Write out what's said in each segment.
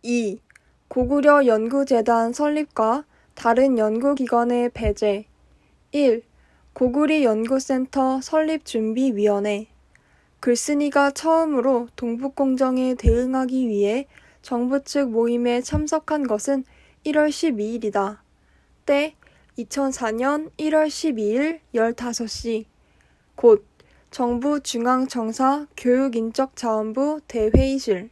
2. 고구려 연구재단 설립과 다른 연구기관의 배제. 1. 고구리 연구센터 설립준비위원회. 글쓴이가 처음으로 동북공정에 대응하기 위해 정부 측 모임에 참석한 것은 1월 12일이다. 때 2004년 1월 12일 15시. 곳 정부 중앙정사 교육인적자원부 대회의실.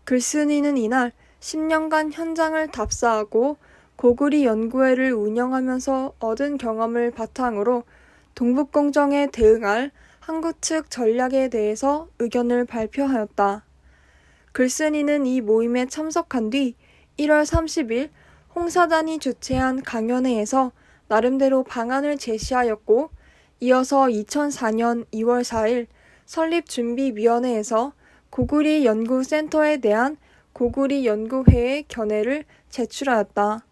글쓴이는 이날 10년간 현장을 답사하고 고구리 연구회를 운영하면서 얻은 경험을 바탕으로 동북공정에 대응할 한국 측 전략에 대해서 의견을 발표하였다. 글쓴이는 이 모임에 참석한 뒤 1월 30일 홍 사단이 주최한 강연회에서 나름대로 방안을 제시하였고, 이어서 2004년 2월 4일 설립준비위원회에서 고구리 연구센터에 대한 고구리 연구회의 견해를 제출하였다.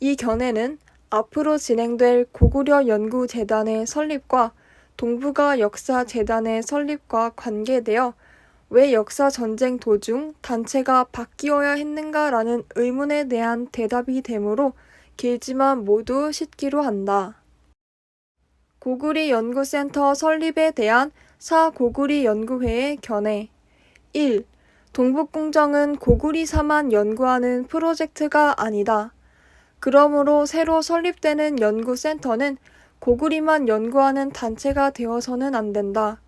이 견해는 앞으로 진행될 고구려 연구재단의 설립과 동북아 역사재단의 설립과 관계되어 왜 역사전쟁 도중 단체가 바뀌어야 했는가라는 의문에 대한 대답이 되므로 길지만 모두 싣기로 한다. 고구리 연구센터 설립에 대한 사고구리 연구회의 견해. 1. 동북공정은 고구리사만 연구하는 프로젝트가 아니다. 그러므로 새로 설립되는 연구센터는 고구리만 연구하는 단체가 되어서는 안 된다.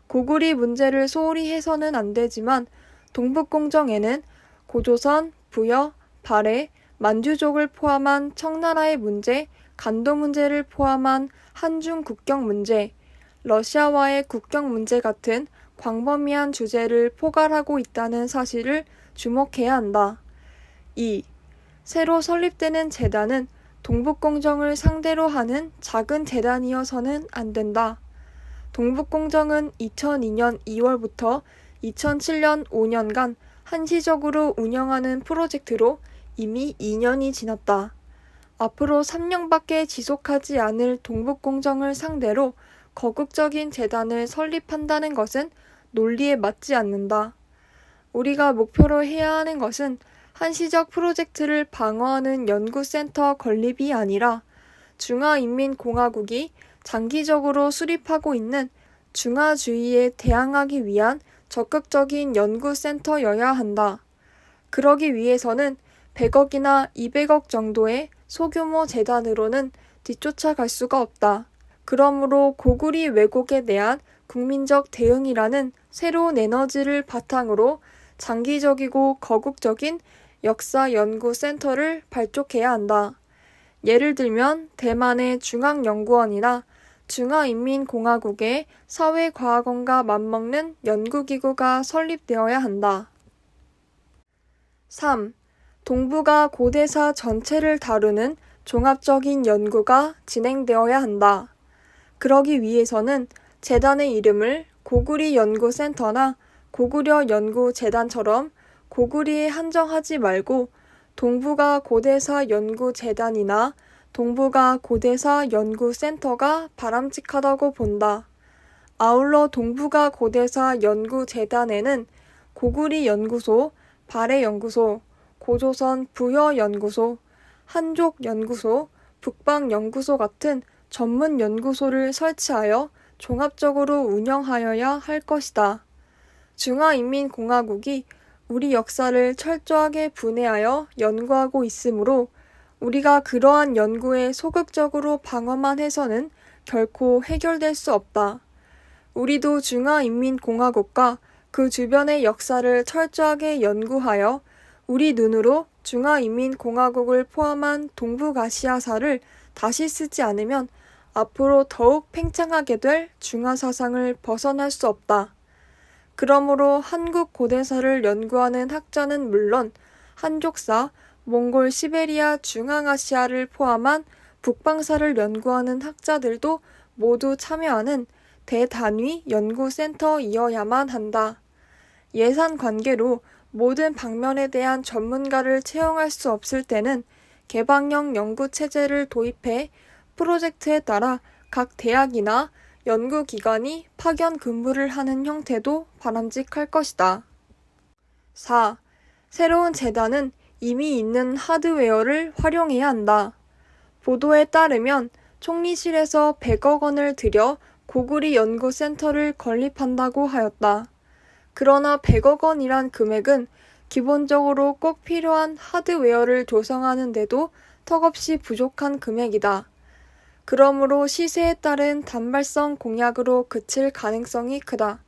고구리 문제를 소홀히 해서는 안 되지만 동북공정에는 고조선, 부여, 발해, 만주족을 포함한 청나라의 문제, 간도 문제를 포함한 한중 국경 문제, 러시아와의 국경 문제 같은 광범위한 주제를 포괄하고 있다는 사실을 주목해야 한다. 2. 새로 설립되는 재단은 동북공정을 상대로 하는 작은 재단이어서는 안 된다. 동북공정은 2002년 2월부터 2007년 5년간 한시적으로 운영하는 프로젝트로 이미 2년이 지났다. 앞으로 3년밖에 지속하지 않을 동북공정을 상대로 거국적인 재단을 설립한다는 것은 논리에 맞지 않는다. 우리가 목표로 해야 하는 것은 한시적 프로젝트를 방어하는 연구센터 건립이 아니라 중화인민공화국이 장기적으로 수립하고 있는 중화주의에 대항하기 위한 적극적인 연구센터여야 한다. 그러기 위해서는 100억이나 200억 정도의 소규모 재단으로는 뒤쫓아갈 수가 없다. 그러므로 고구리 왜곡에 대한 국민적 대응이라는 새로운 에너지를 바탕으로 장기적이고 거국적인 역사연구센터를 발족해야 한다. 예를 들면 대만의 중앙연구원이나 중화인민공화국의 사회과학원과 맞먹는 연구기구가 설립되어야 한다. 3. 동북아 고대사 전체를 다루는 종합적인 연구가 진행되어야 한다. 그러기 위해서는 재단의 이름을 고구리 연구센터나 고구려 연구재단처럼 고구리에 한정하지 말고 동북아 고대사 연구재단이나 동북아 고대사 연구센터가 바람직하다고 본다. 아울러 동북아 고대사 연구재단에는 고구리 연구소, 발해 연구소, 고조선 부여 연구소, 한족 연구소, 북방 연구소 같은 전문 연구소를 설치하여 종합적으로 운영하여야 할 것이다. 중화인민공화국이 우리 역사를 철저하게 분해하여 연구하고 있으므로 우리가 그러한 연구에 소극적으로 방어만 해서는 결코 해결될 수 없다. 우리도 중화인민공화국과 그 주변의 역사를 철저하게 연구하여 우리 눈으로 중화인민공화국을 포함한 동북아시아사를 다시 쓰지 않으면 앞으로 더욱 팽창하게 될 중화사상을 벗어날 수 없다. 그러므로 한국 고대사를 연구하는 학자는 물론 한족사, 몽골 시베리아 중앙아시아를 포함한 북방사를 연구하는 학자들도 모두 참여하는 대단위 연구센터이어야만 한다. 예산 관계로 모든 방면에 대한 전문가를 채용할 수 없을 때는 개방형 연구체제를 도입해 프로젝트에 따라 각 대학이나 연구기관이 파견 근무를 하는 형태도 바람직할 것이다. 4. 새로운 재단은 이미 있는 하드웨어를 활용해야 한다. 보도에 따르면 총리실에서 100억 원을 들여 고구리 연구센터를 건립한다고 하였다. 그러나 100억 원이란 금액은 기본적으로 꼭 필요한 하드웨어를 조성하는 데도 턱없이 부족한 금액이다. 그러므로 시세에 따른 단발성 공약으로 그칠 가능성이 크다.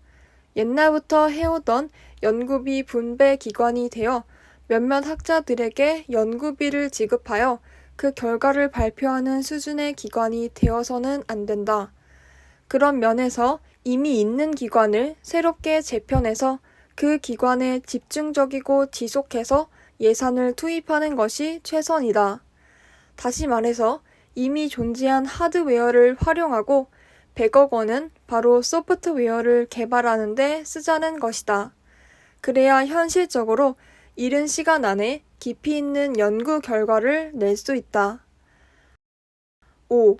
옛날부터 해오던 연구비 분배 기관이 되어 몇몇 학자들에게 연구비를 지급하여 그 결과를 발표하는 수준의 기관이 되어서는 안 된다. 그런 면에서 이미 있는 기관을 새롭게 재편해서 그 기관에 집중적이고 지속해서 예산을 투입하는 것이 최선이다. 다시 말해서 이미 존재한 하드웨어를 활용하고 100억 원은 바로 소프트웨어를 개발하는 데 쓰자는 것이다. 그래야 현실적으로 이른 시간 안에 깊이 있는 연구 결과를 낼 수 있다. 5.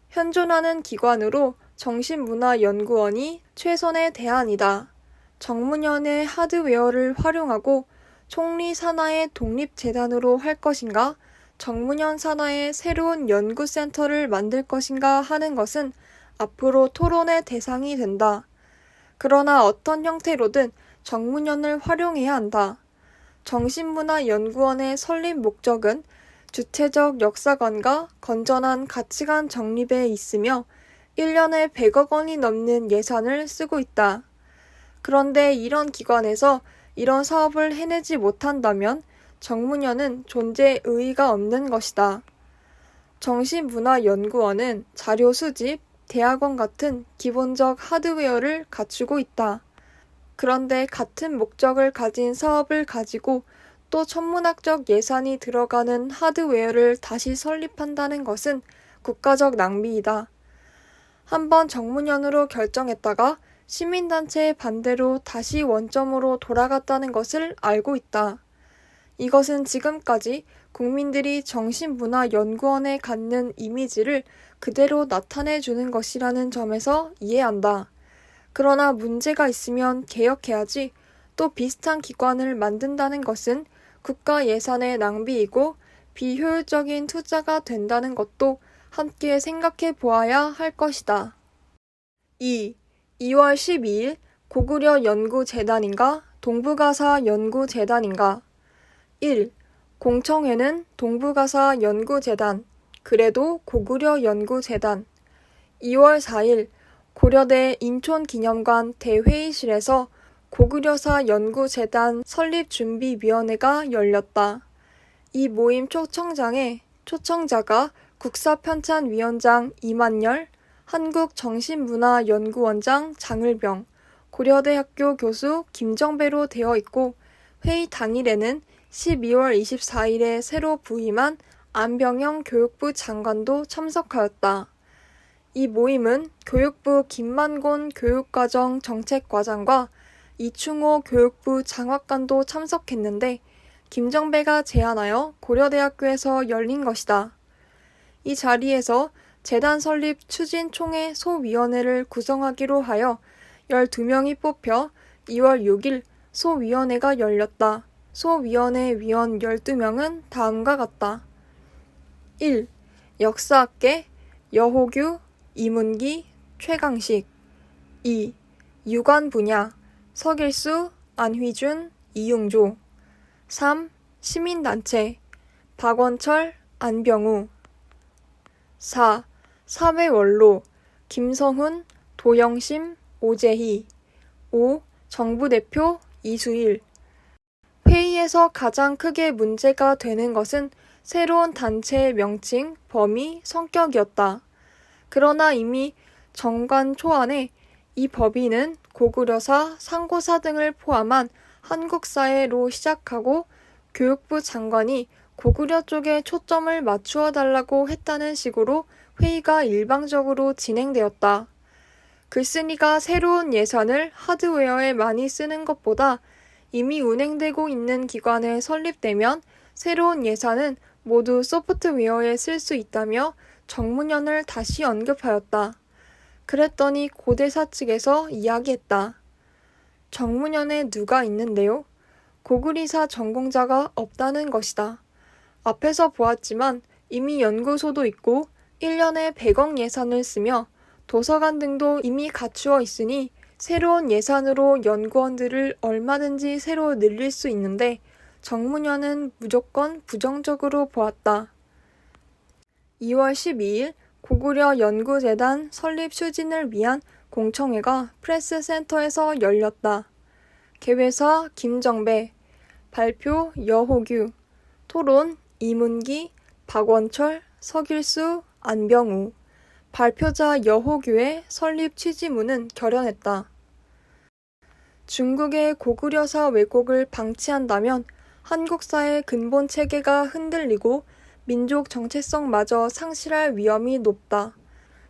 현존하는 기관으로 정신문화연구원이 최선의 대안이다. 정문연의 하드웨어를 활용하고 총리 산하의 독립재단으로 할 것인가, 정문연 산하의 새로운 연구센터를 만들 것인가 하는 것은 앞으로 토론의 대상이 된다. 그러나 어떤 형태로든 정문연을 활용해야 한다. 정신문화연구원의 설립 목적은 주체적 역사관과 건전한 가치관 정립에 있으며 1년에 100억 원이 넘는 예산을 쓰고 있다. 그런데 이런 기관에서 이런 사업을 해내지 못한다면 정문연은 존재 의의가 없는 것이다. 정신문화연구원은 자료 수집, 대학원 같은 기본적 하드웨어를 갖추고 있다. 그런데 같은 목적을 가진 사업을 가지고 또 천문학적 예산이 들어가는 하드웨어를 다시 설립한다는 것은 국가적 낭비이다. 한번 정문연으로 결정했다가 시민단체의 반대로 다시 원점으로 돌아갔다는 것을 알고 있다. 이것은 지금까지 국민들이 정신문화연구원에 갖는 이미지를 그대로 나타내주는 것이라는 점에서 이해한다. 그러나 문제가 있으면 개혁해야지. 또 비슷한 기관을 만든다는 것은 국가 예산의 낭비이고 비효율적인 투자가 된다는 것도 함께 생각해 보아야 할 것이다. 2. 2월 12일 고구려 연구재단인가 동북아사 연구재단인가 1. 공청회는 동북아사 연구재단, 그래도 고구려 연구재단 2월 4일 고려대 인촌기념관 대회의실에서 고구려사 연구재단 설립준비위원회가 열렸다. 이 모임 초청장에 초청자가 국사편찬위원장 이만열, 한국정신문화연구원장 장을병, 고려대학교 교수 김정배로 되어 있고 회의 당일에는 12월 24일에 새로 부임한 안병영 교육부 장관도 참석하였다. 이 모임은 교육부 김만곤 교육과정 정책과장과 이충호 교육부 장학관도 참석했는데 김정배가 제안하여 고려대학교에서 열린 것이다. 이 자리에서 재단 설립 추진총회 소위원회를 구성하기로 하여 12명이 뽑혀 2월 6일 소위원회가 열렸다. 소위원회 위원 12명은 다음과 같다. 1. 역사학계 여호규, 이문기, 최강식 2. 유관 분야 서길수, 안휘준, 이용조 3. 시민단체 박원철, 안병우 4. 사회원로 김성훈, 도영심, 오재희 5. 정부대표 이수일 회의에서 가장 크게 문제가 되는 것은 새로운 단체의 명칭, 범위, 성격이었다. 그러나 이미 정관 초안에 이 법인은 고구려사, 상고사 등을 포함한 한국사회로 시작하고 교육부 장관이 고구려 쪽에 초점을 맞추어 달라고 했다는 식으로 회의가 일방적으로 진행되었다. 글쓴이가 새로운 예산을 하드웨어에 많이 쓰는 것보다 이미 운행되고 있는 기관에 설립되면 새로운 예산은 모두 소프트웨어에 쓸 수 있다며 정문연을 다시 언급하였다. 그랬더니 고대사 측에서 이야기했다. 정문연에 누가 있는데요? 고구리사 전공자가 없다는 것이다. 앞에서 보았지만 이미 연구소도 있고 1년에 100억 예산을 쓰며 도서관 등도 이미 갖추어 있으니 새로운 예산으로 연구원들을 얼마든지 새로 늘릴 수 있는데 정문현은 무조건 부정적으로 보았다. 2월 12일 고구려 연구재단 설립 추진을 위한 공청회가 프레스센터에서 열렸다. 개회사 김정배, 발표 여호규, 토론 이문기, 박원철, 서길수, 안병우, 발표자 여호규의 설립 취지문은 결연했다. 중국의 고구려사 왜곡을 방치한다면 한국사의 근본 체계가 흔들리고 민족 정체성마저 상실할 위험이 높다.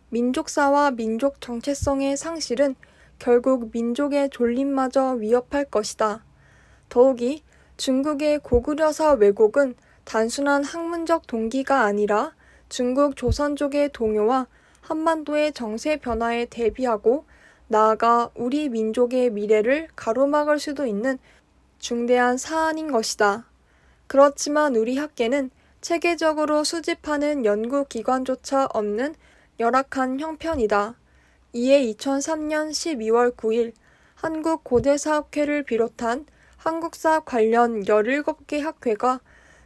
민족사와 민족 정체성의 상실은 결국 민족의 존립마저 위협할 것이다. 더욱이 중국의 고구려사 왜곡은 단순한 학문적 동기가 아니라 중국 조선족의 동요와 한반도의 정세 변화에 대비하고 나아가 우리 민족의 미래를 가로막을 수도 있는 중대한 사안인 것이다. 그렇지만 우리 학계는 체계적으로 수집하는 연구기관조차 없는 열악한 형편이다. 이에 2003년 12월 9일 한국고대사학회를 비롯한 한국사 관련 17개 학회가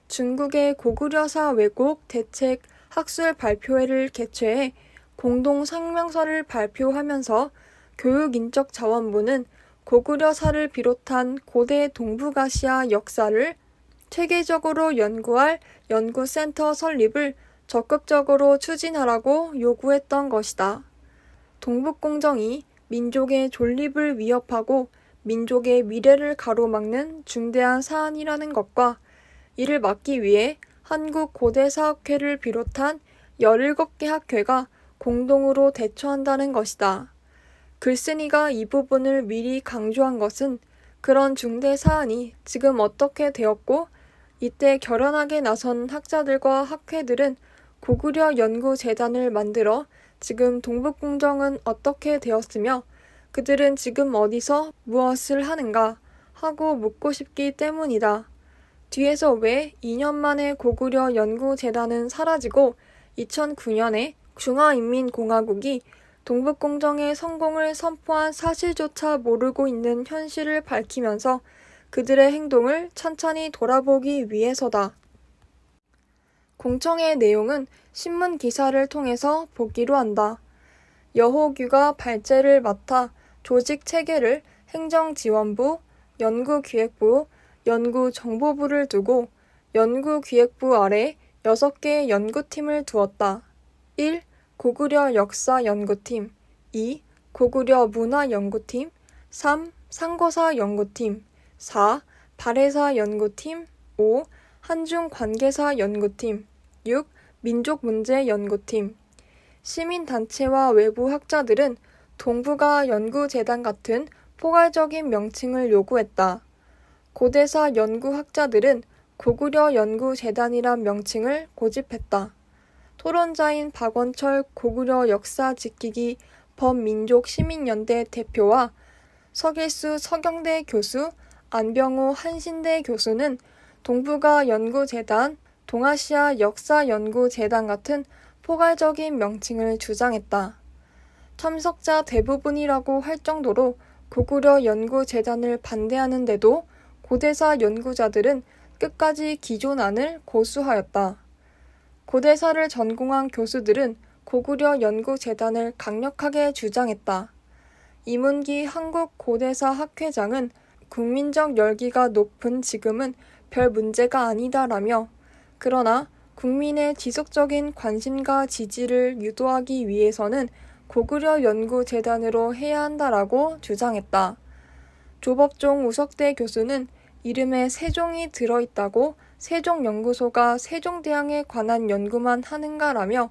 중국의 고구려사 왜곡 대책 학술 발표회를 개최해 공동 성명서를 발표하면서 교육인적자원부는 고구려사를 비롯한 고대 동북아시아 역사를 체계적으로 연구할 연구센터 설립을 적극적으로 추진하라고 요구했던 것이다. 동북공정이 민족의 존립을 위협하고 민족의 미래를 가로막는 중대한 사안이라는 것과 이를 막기 위해 한국고대사학회를 비롯한 17개 학회가 공동으로 대처한다는 것이다. 글쓴이가 이 부분을 미리 강조한 것은 그런 중대 사안이 지금 어떻게 되었고 이때 결연하게 나선 학자들과 학회들은 고구려 연구재단을 만들어 지금 동북공정은 어떻게 되었으며 그들은 지금 어디서 무엇을 하는가 하고 묻고 싶기 때문이다. 뒤에서 왜 2년 만에 고구려 연구재단은 사라지고 2009년에 중화인민공화국이 동북공정의 성공을 선포한 사실조차 모르고 있는 현실을 밝히면서 그들의 행동을 천천히 돌아보기 위해서다. 공청회의 내용은 신문 기사를 통해서 보기로 한다. 여호규가 발제를 맡아 조직 체계를 행정지원부, 연구기획부, 연구정보부를 두고 연구기획부 아래 6개의 연구팀을 두었다. 1. 고구려 역사연구팀 2. 고구려 문화연구팀 3. 상고사연구팀 4. 발해사연구팀 5. 한중관계사연구팀 6. 민족문제연구팀 시민단체와 외부 학자들은 동북아 연구재단 같은 포괄적인 명칭을 요구했다. 고대사 연구학자들은 고구려 연구재단이란 명칭을 고집했다. 토론자인 박원철 고구려 역사 지키기 범민족 시민연대 대표와 서길수 서경대 교수, 안병우 한신대 교수는 동북아 연구재단, 동아시아 역사연구재단 같은 포괄적인 명칭을 주장했다. 참석자 대부분이라고 할 정도로 고구려 연구재단을 반대하는데도 고대사 연구자들은 끝까지 기존안을 고수하였다. 고대사를 전공한 교수들은 고구려 연구재단을 강력하게 주장했다. 이문기 한국고대사 학회장은 국민적 열기가 높은 지금은 별 문제가 아니다라며 그러나 국민의 지속적인 관심과 지지를 유도하기 위해서는 고구려 연구재단으로 해야 한다라고 주장했다. 조법종 우석대 교수는 이름에 세종이 들어있다고 세종연구소가 세종대왕에 관한 연구만 하는가라며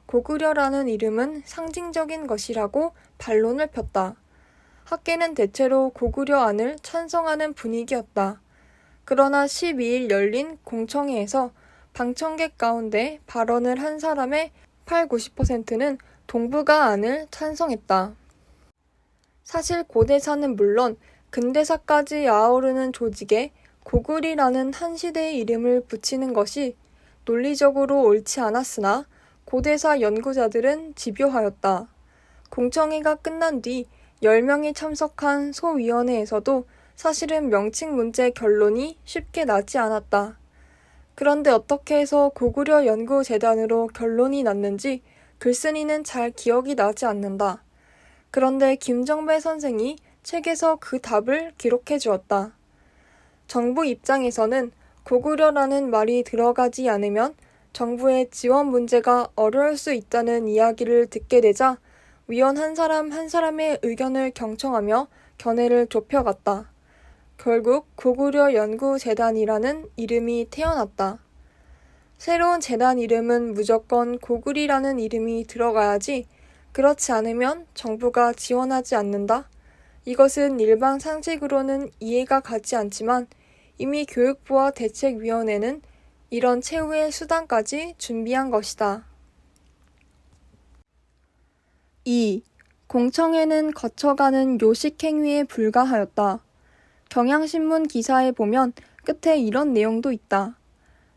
고구려라는 이름은 상징적인 것이라고 반론을 폈다. 학계는 대체로 고구려안을 찬성하는 분위기였다. 그러나 12일 열린 공청회에서 방청객 가운데 발언을 한 사람의 80~90%는 동북아안을 찬성했다. 사실 고대사는 물론 근대사까지 아우르는 조직에 고구려라는 한 시대의 이름을 붙이는 것이 논리적으로 옳지 않았으나 고대사 연구자들은 집요하였다. 공청회가 끝난 뒤 10명이 참석한 소위원회에서도 사실은 명칭 문제 결론이 쉽게 나지 않았다. 그런데 어떻게 해서 고구려 연구재단으로 결론이 났는지 글쓴이는 잘 기억이 나지 않는다. 그런데 김정배 선생이 책에서 그 답을 기록해 주었다. 정부 입장에서는 고구려라는 말이 들어가지 않으면 정부의 지원 문제가 어려울 수 있다는 이야기를 듣게 되자 위원 한 사람 한 사람의 의견을 경청하며 견해를 좁혀갔다. 결국 고구려 연구재단이라는 이름이 태어났다. 새로운 재단 이름은 무조건 고구리라는 이름이 들어가야지, 그렇지 않으면 정부가 지원하지 않는다. 이것은 일반 상식으로는 이해가 가지 않지만 이미 교육부와 대책위원회는 이런 최후의 수단까지 준비한 것이다. 2. 공청회는 거쳐가는 요식행위에 불과하였다. 경향신문 기사에 보면 끝에 이런 내용도 있다.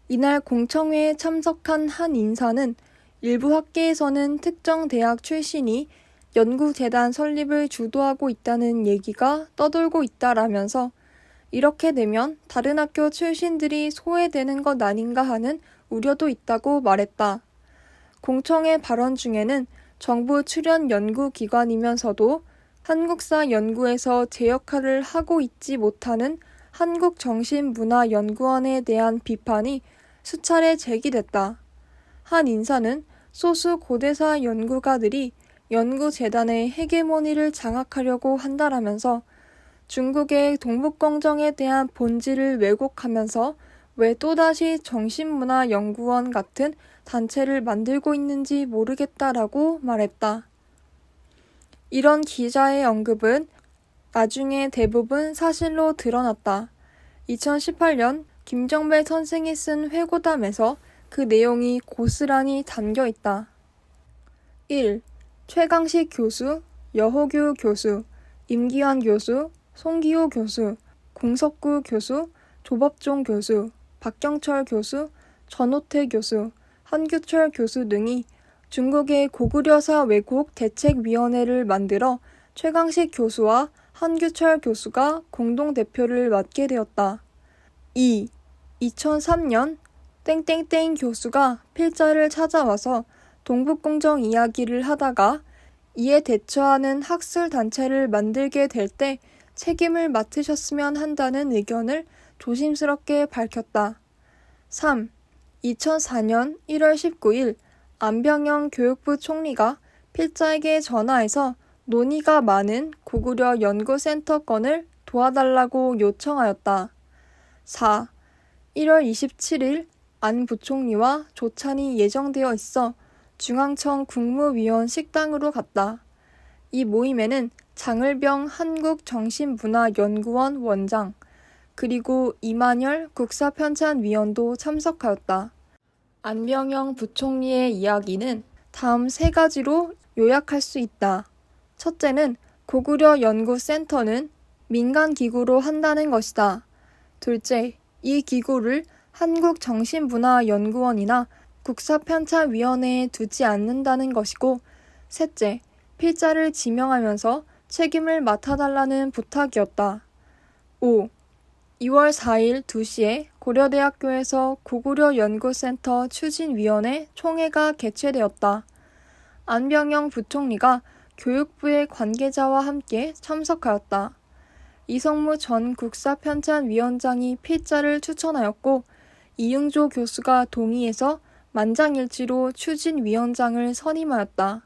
이날 공청회에 참석한 한 인사는 일부 학계에서는 특정 대학 출신이 연구재단 설립을 주도하고 있다는 얘기가 떠돌고 있다라면서 이렇게 되면 다른 학교 출신들이 소외되는 것 아닌가 하는 우려도 있다고 말했다. 공청회 발언 중에는 정부 출연 연구기관이면서도 한국사 연구에서 제 역할을 하고 있지 못하는 한국정신문화연구원에 대한 비판이 수차례 제기됐다. 한 인사는 소수 고대사 연구가들이 연구재단의 헤게모니를 장악하려고 한다라면서 중국의 동북공정에 대한 본질을 왜곡하면서 왜 또다시 정신문화연구원 같은 단체를 만들고 있는지 모르겠다라고 말했다. 이런 기자의 언급은 나중에 대부분 사실로 드러났다. 2018년 김정배 선생이 쓴 회고담에서 그 내용이 고스란히 담겨 있다. 1. 최강식 교수, 여호규 교수, 임기환 교수, 송기호 교수, 공석구 교수, 조법종 교수, 박경철 교수, 전호태 교수, 한규철 교수 등이 중국의 고구려사 왜곡 대책위원회를 만들어 최강식 교수와 한규철 교수가 공동대표를 맡게 되었다. 2. 2003년 땡땡땡 교수가 필자를 찾아와서 동북공정 이야기를 하다가 이에 대처하는 학술단체를 만들게 될 때 책임을 맡으셨으면 한다는 의견을 조심스럽게 밝혔다. 3. 2004년 1월 19일 안병영 교육부 총리가 필자에게 전화해서 논의가 많은 고구려 연구센터 건을 도와달라고 요청하였다. 4. 1월 27일 안 부총리와 조찬이 예정되어 있어 중앙청 국무위원 식당으로 갔다. 이 모임에는 장을병 한국정신문화연구원 원장, 그리고 이만열 국사편찬위원도 참석하였다. 안병영 부총리의 이야기는 다음 3가지로 요약할 수 있다. 첫째는 고구려 연구센터는 민간기구로 한다는 것이다. 둘째, 이 기구를 한국정신문화연구원이나 국사편찬위원회에 두지 않는다는 것이고, 셋째, 필자를 지명하면서 책임을 맡아달라는 부탁이었다. 5. 2월 4일 2시에 고려대학교에서 고구려 연구센터 추진위원회 총회가 개최되었다. 안병영 부총리가 교육부의 관계자와 함께 참석하였다. 이성무 전 국사편찬위원장이 필자를 추천하였고 이응조 교수가 동의해서 만장일치로 추진위원장을 선임하였다.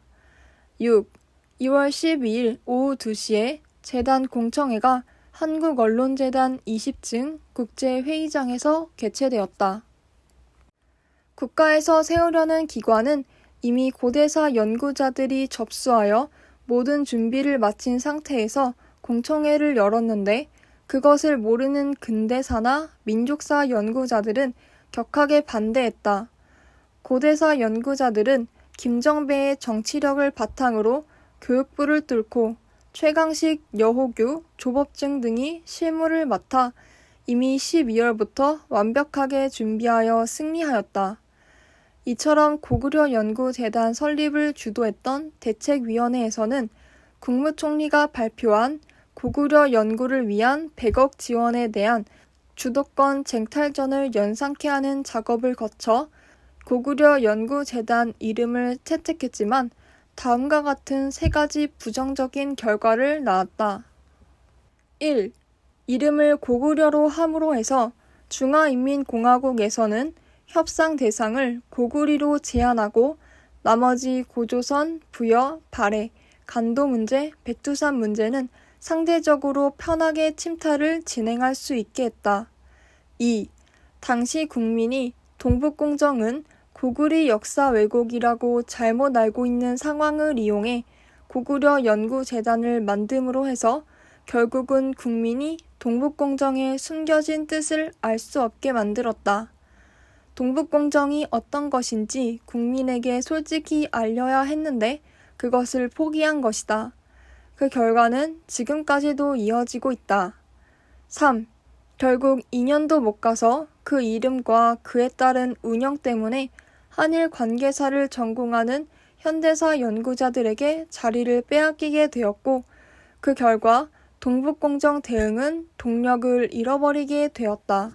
6. 2월 12일 오후 2시에 재단 공청회가 한국언론재단 20층 국제회의장에서 개최되었다. 국가에서 세우려는 기관은 이미 고대사 연구자들이 접수하여 모든 준비를 마친 상태에서 공청회를 열었는데 그것을 모르는 근대사나 민족사 연구자들은 격하게 반대했다. 고대사 연구자들은 김정배의 정치력을 바탕으로 교육부를 뚫고 최강식, 여호규, 조법증 등이 실무를 맡아 이미 12월부터 완벽하게 준비하여 승리하였다. 이처럼 고구려 연구재단 설립을 주도했던 대책위원회에서는 국무총리가 발표한 고구려 연구를 위한 100억 지원에 대한 주도권 쟁탈전을 연상케 하는 작업을 거쳐 고구려 연구재단 이름을 채택했지만 다음과 같은 세 가지 부정적인 결과를 낳았다. 1. 이름을 고구려로 함으로 해서 중화인민공화국에서는 협상 대상을 고구리로 제한하고 나머지 고조선, 부여, 발해, 간도 문제, 백두산 문제는 상대적으로 편하게 침탈을 진행할 수 있게 했다. 2. 당시 국민이 동북공정은 고구리 역사 왜곡이라고 잘못 알고 있는 상황을 이용해 고구려 연구재단을 만듦으로 해서 결국은 국민이 동북공정의 숨겨진 뜻을 알 수 없게 만들었다. 동북공정이 어떤 것인지 국민에게 솔직히 알려야 했는데 그것을 포기한 것이다. 그 결과는 지금까지도 이어지고 있다. 3. 결국 2년도 못 가서 그 이름과 그에 따른 운영 때문에 한일 관계사를 전공하는 현대사 연구자들에게 자리를 빼앗기게 되었고 그 결과 동북공정 대응은 동력을 잃어버리게 되었다.